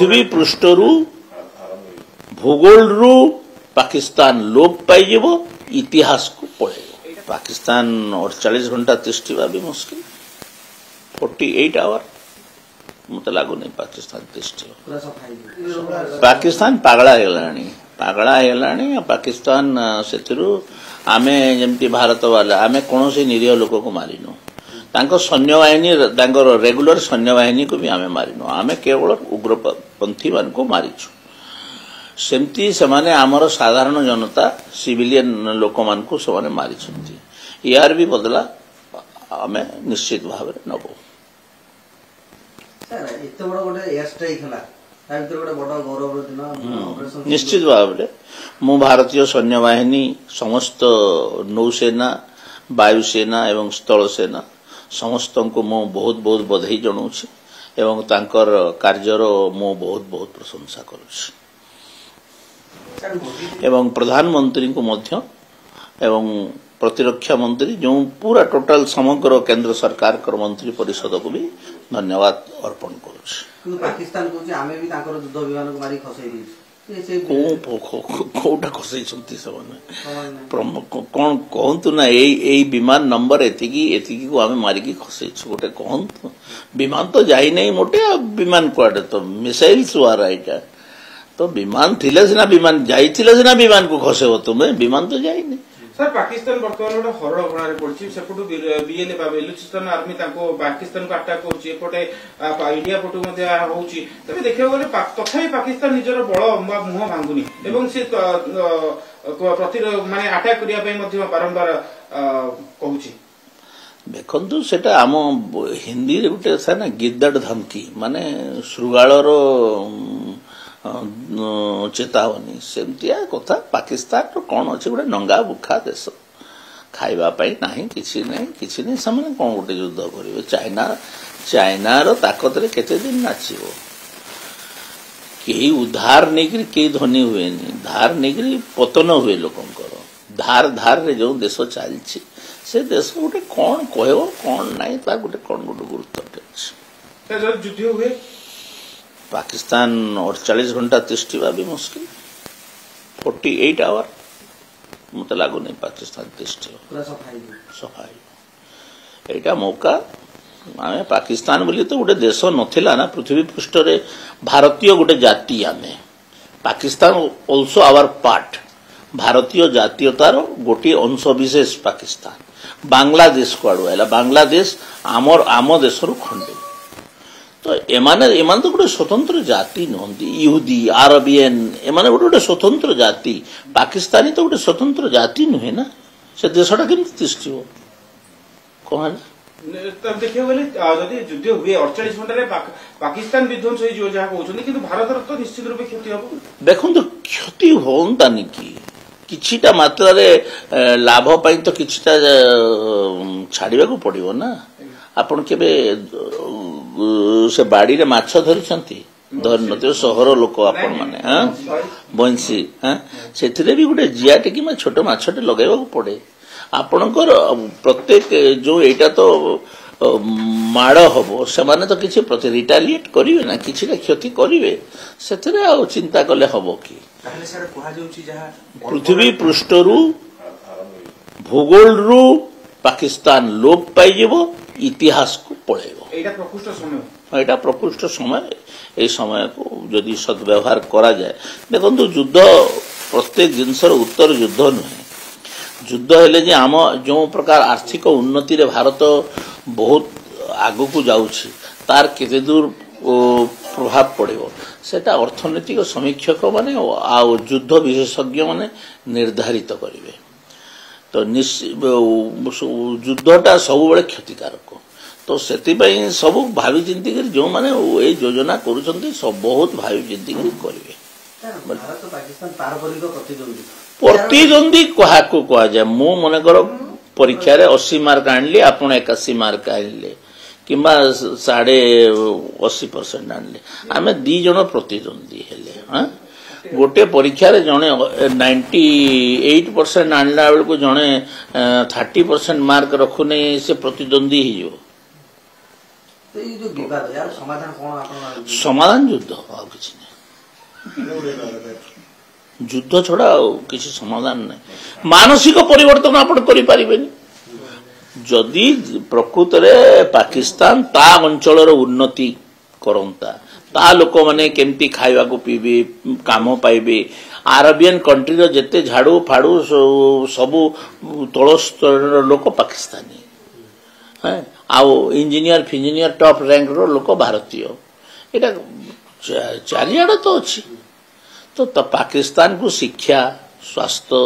पृथ्वी पृष्ठरू भूगोल पाकिस्तान लोप पाई इतिहास को पढ़े पाकिस्तान 48 घंटा तिष्ठा भी मुश्किल 48 आवर मत लगू नहीं पाकिस्तान तिष्ठ पाकिस्तान पागला है पाकिस्तान से आमे जमती भारत वाला आमे कौन से निरीह लोक को मारिनु तांको सैन्य बाहिनी रेगुलर सैन्य बाहिनी को भी आमे मारिनु आमे केवल उग्रपंथी मान को मारिछु सेमती समाने आमर साधारण जनता सिविलियन लोक मान को समाने मारिछंती यार भी बदला आमे निश्चित भाव रे नबो सर एते बड़ गोटे एयर स्ट्राइक हला ता भीतर गोटे बड़ गौरव दिन ऑपरेशन निश्चित भाव रे मु भारतीय सैन्य बाहिनी समस्त नौसेना वायुसेना एवं स्थल सेना समस्त को मु बहुत बहुत बधाई जनाऊँ एवं तांकर कार्यर मु बहुत बहुत प्रशंसा करुछि एवं प्रधानमंत्री को मध्य एवं प्रतिरक्षा मंत्री जो पूरा टोटल समग्र केंद्र सरकार कर मंत्री परिषद को भी धन्यवाद अर्पण करुछि पाकिस्तान को आमे भी तांकर युद्ध विमान को मारी खसै दी कोटा खसै छंती सबने कोन कहंतु ना एई विमान नंबर एतिकी को आमे मारी की खसै छु गोटे कहंतु विमान तो जाई नहीं मोटे विमान कोडे तो मिसाइल्स वारा एटा तो विमान थिले सिना विमान जाइथिले सिना विमान को खसे हो तुमे विमान तो जाई नहीं सर पाकिस्तान वर्तमान गोटे हरड़ गणारे पड़छि सेपटु बीएलए बेलुचिस्तान आर्मी तांको पाकिस्तान को अटैक होछि एपटे इंडिया पटु मध्ये होछि तबे देखियो गले तथापि पाकिस्तान निजर बळ मुह भांगुनी एवं से प्रति माने अटैक करिया पई मध्ये बारंबार कहूछि देखंतु सेटा आम हिंदी रे गुटे था ना गिद्दड़ धमकी माने श्रुगाळर चेतावनी सेमतिया कथा पाकिस्तान कौन अच्छे गोटे नंगा बुखा देश खाइबापी नहीं किसी नहीं से कौन गोटे युद्ध करेंगे चाइना ताकत रे केते दिन नाचिबो कई उधार नहीं कई धनी हुए धार नहीं पतन हुए लोकंकर धार रे जो देश चलछि से देश गोटे कौन कहब कौन नहीं गोटे कौन गोटे गुरुत्व युद्ध हुए पाकिस्तान 48 घंटा तिष्ठा भी मुश्किल 48 आवर मत लगू नहीं पाकिस्तान तिष्ठ सफाई एटा मौका आमे पाकिस्तान बोली तो गोटे देश नथिला ना पृथ्वी पृष्ठ रे भारतीय गोटे जाति आमे पाकिस्तान ऑल्सो आवर पार्ट भारतीय जातीयतार गोटे अंश विशेष पाकिस्तान बांग्लादेश को आड़ू है बांग्लादेश आम देशर खंडे तो एमाने तो गोटे स्वतंत्र जाति नुहति इहुदी आरबियन एमाने गोटे स्वतंत्र जाति पाकिस्तानी तो गोटे स्वतंत्र जाति नुहे ना से देशटा केमती तिष्ठिबो कौन तब देखियो गले जदि युद्ध हुए 48 घंटा रे पाकिस्तान विध्वंस होई जो जहा कहउछनी किंतु भारत तो निश्चित रूप क्षति हो देखो तो क्षति होंतानी की किछिटा मात्रा रे लाभ पई तो किछिटा छाड़िबा को पड़िबो ना आपण केबे से बाड़ी रे माछ धरिछंती धरनते सहर लोक आपण माने बंसी सेथिरे भी गोटे जियाटे कि छोट माछटे लगाइबा को पड़े आपणकर प्रत्येक जो एटा तो माड़ हम से तो किसी प्रति रिटालिएट करेंगे ना किसी क्षति करेंगे से चिंता कले हम कि पृथ्वी पृष्ठरू भूगोल पाकिस्तान लोप पाई इतिहास को पढ़ेगा यहाँ प्रकृष्ट समय ये समय को जदि सद्व्यवहार करा जाए देखो युद्ध प्रत्येक जिनसर उत्तर युद्ध नुहे युद्ध हेले जे आम जो प्रकार आर्थिक उन्नति रे भारत बहुत आगु को जाउछि तार केते दूर प्रभाव पड़ेगा सेटा अर्थनैतिक समीक्षक माने आ युद्ध विशेषज्ञ माने निर्धारित करेंगे तो युद्धटा सब बड़े क्षतिकारक तो से सब भावी चिंती कर जो माने ये योजना करुछंती सब बहुत भावी चिंती कर करेंगे प्रतिद्वंदी क्या कह जाए मु मनकर परीक्षा रे 80 मार्क आनली आपण 81 मार्क आनले किंबा 80% आनले आमे दी जण प्रतिद्वंदी हेले हां गोटे परीक्षा रे जणे 98% आनला बेल को जणे 30% मार्क रखु नै से प्रतिद्वंदी हियो ତ ଏଇ ଯୋଉ ବିବାଦ यार ସମାଧାନ କଣ ଆପଣ ସମାଧାନ ଯୁଦ୍ଧ ଆଉ କିଛି ନାହିଁ ଯୁଦ୍ଧ ଛଡା ଆଉ କିଛି ସମାଧାନ ନାହିଁ ମାନସିକ ପରିବର୍ତ୍ତନ ଆପଣ କରିପାରିବେନି ଯଦି ପ୍ରକୃତରେ ପାକିସ୍ତାନ ତା ଅଞ୍ଚଳର ଉନ୍ନତି କରନ୍ତା ତା ଲୋକମାନେ କେମିତି ଖାଇବାକୁ ପିଇବେ କାମ ପାଇବେ ଆରବିଆନ କଣ୍ଟ୍ରିର ଯେତେ ଝାଡୁ ଫାଡୁ ସବୁ ତଳ ସ୍ତରର ଲୋକ ପାକିସ୍ତାନୀ ଆଉ ଇଞ୍ଜିନିୟର ଫିଞ୍ଜିନିୟର ଟପ୍ ରାଙ୍କର ଲୋକ ଭାରତୀୟ ଏଇଟା ଚାରିଆଡେ ତ ଅଛି ତ ପାକିସ୍ତାନକୁ ଶିକ୍ଷା ସ୍ୱାସ୍ଥ୍ୟ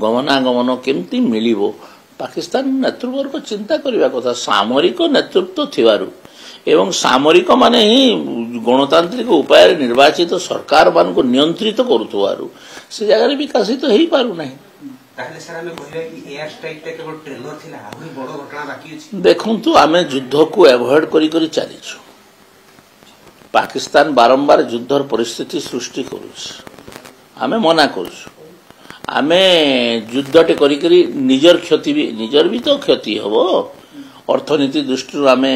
ଗମନାଗମନ କେମିତି ମିଳିବ ପାକିସ୍ତାନ ନେତୃବର୍ଗ ଚିନ୍ତା କରିବା କଥା ସାମରିକ ନେତୃତ୍ୱ ଥିବାରୁ ଏବଂ ସାମରିକ ମାନେ ହିଁ ଗଣତାନ୍ତ୍ରିକ ଉପାୟରେ ନିର୍ବାଚିତ ସରକାର ମାନଙ୍କୁ ନିୟନ୍ତ୍ରିତ କରୁଥିବାରୁ ସେ ଜାଗାରେ ବିକଶିତ ହେଇପାରୁନାହିଁ ଦେଖନ୍ତୁ ଆମେ ଯୁଦ୍ଧକୁ ଆଭଏଡ୍ କରି ଚାଲିଛୁ ପାକିସ୍ତାନ ବାରମ୍ବାର ଯୁଦ୍ଧର ପରିସ୍ଥିତି ସୃଷ୍ଟି କରୁଛି ଆମେ ମନା କରୁଛୁ ଆମେ ଯୁଦ୍ଧଟେ କରିକରି ନିଜର ବି ତ କ୍ଷତି ହବ ଅର୍ଥନୀତି ଦୃଷ୍ଟିରୁ ଆମେ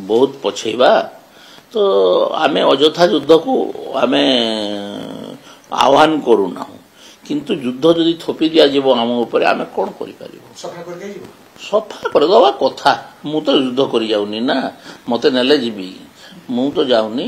ବହୁତ ପଛେଇବା ତ ଆମେ ଅଯଥା ଯୁଦ୍ଧକୁ ଆମେ ଆହ୍ୱାନ କରୁନାହୁଁ କିନ୍ତୁ ଯୁଦ୍ଧ ଯଦି ଥୋପି ଦିଆଯିବ ଆମ ଉପରେ ଆମେ କଣ କରିପାରିବୁ ସଫା କରିଦେବା କଥା ମୁଁ ତ ଯୁଦ୍ଧ କରି ଯାଉନି ନା ମତେ ନେଲେ ଯିବି ମୁଁ ତ ଯାଉନି